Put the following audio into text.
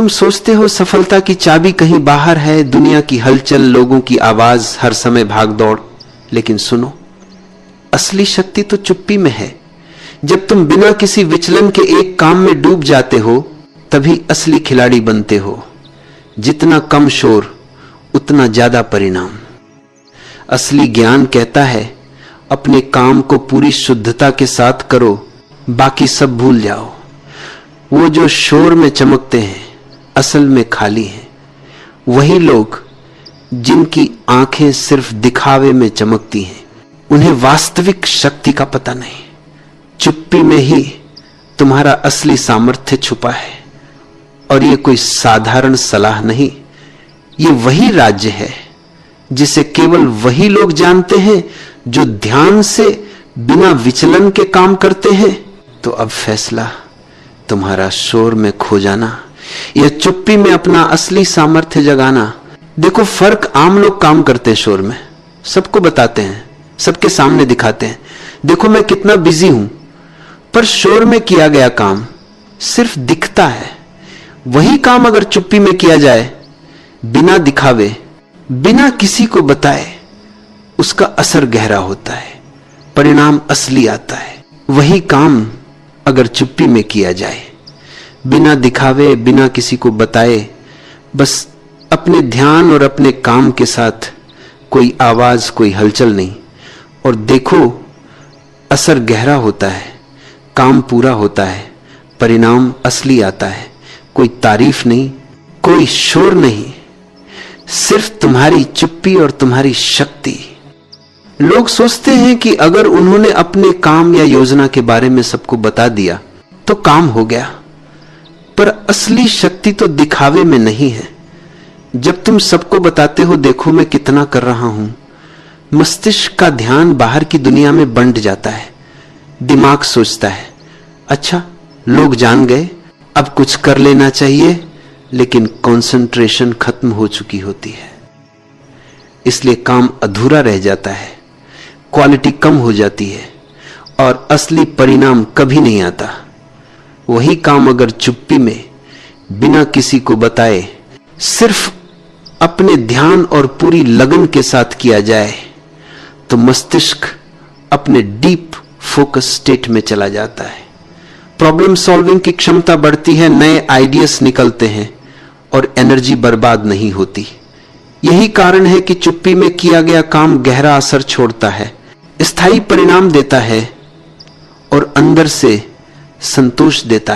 तुम सोचते हो सफलता की चाबी कहीं बाहर है, दुनिया की हलचल, लोगों की आवाज, हर समय भाग दौड़। लेकिन सुनो, असली शक्ति तो चुप्पी में है। जब तुम बिना किसी विचलन के एक काम में डूब जाते हो, तभी असली खिलाड़ी बनते हो। जितना कम शोर, उतना ज्यादा परिणाम। असली ज्ञान कहता है, अपने काम को पूरी शुद्धता के साथ करो, बाकी सब भूल जाओ। वो जो शोर में चमकते हैं, असल में खाली हैं। वही लोग जिनकी आंखें सिर्फ दिखावे में चमकती हैं, उन्हें वास्तविक शक्ति का पता नहीं। चुप्पी में ही तुम्हारा असली सामर्थ्य छुपा है। और ये कोई साधारण सलाह नहीं, ये वही राज्य है जिसे केवल वही लोग जानते हैं जो ध्यान से बिना विचलन के काम करते हैं। तो अब फैसला तुम्हारा शोर में खो जाना या चुप्पी में अपना असली सामर्थ्य जगाना। देखो, फर्क आम लोग काम करते हैं शोर में, सबको बताते हैं, सबके सामने दिखाते हैं, देखो मैं कितना बिजी हूं। पर शोर में किया गया काम सिर्फ दिखता है। वही काम अगर चुप्पी में किया जाए, बिना दिखावे, बिना किसी को बताए, उसका असर गहरा होता है, परिणाम असली आता है। वही काम अगर चुप्पी में किया जाए, बिना दिखावे, बिना किसी को बताए, बस अपने ध्यान और अपने काम के साथ, कोई आवाज, कोई हलचल नहीं, और देखो असर गहरा होता है, काम पूरा होता है, परिणाम असली आता है। कोई तारीफ नहीं, कोई शोर नहीं, सिर्फ तुम्हारी चुप्पी और तुम्हारी शक्ति। लोग सोचते हैं कि अगर उन्होंने अपने काम या योजना के बारे में सबको बता दिया तो काम हो गया। पर असली शक्ति तो दिखावे में नहीं है। जब तुम सबको बताते हो, देखो मैं कितना कर रहा हूं, मस्तिष्क का ध्यान बाहर की दुनिया में बंट जाता है। दिमाग सोचता है, अच्छा लोग जान गए, अब कुछ कर लेना चाहिए, लेकिन कंसंट्रेशन खत्म हो चुकी होती है। इसलिए काम अधूरा रह जाता है, क्वालिटी कम हो जाती है और असली परिणाम कभी नहीं आता। वही काम अगर चुप्पी में, बिना किसी को बताए, सिर्फ अपने ध्यान और पूरी लगन के साथ किया जाए, तो मस्तिष्क अपने डीप फोकस स्टेट में चला जाता है। प्रॉब्लम सॉल्विंग की क्षमता बढ़ती है, नए आइडियाज निकलते हैं और एनर्जी बर्बाद नहीं होती। यही कारण है कि चुप्पी में किया गया काम गहरा असर छोड़ता है, स्थायी परिणाम देता है और अंदर से संतोष देता है।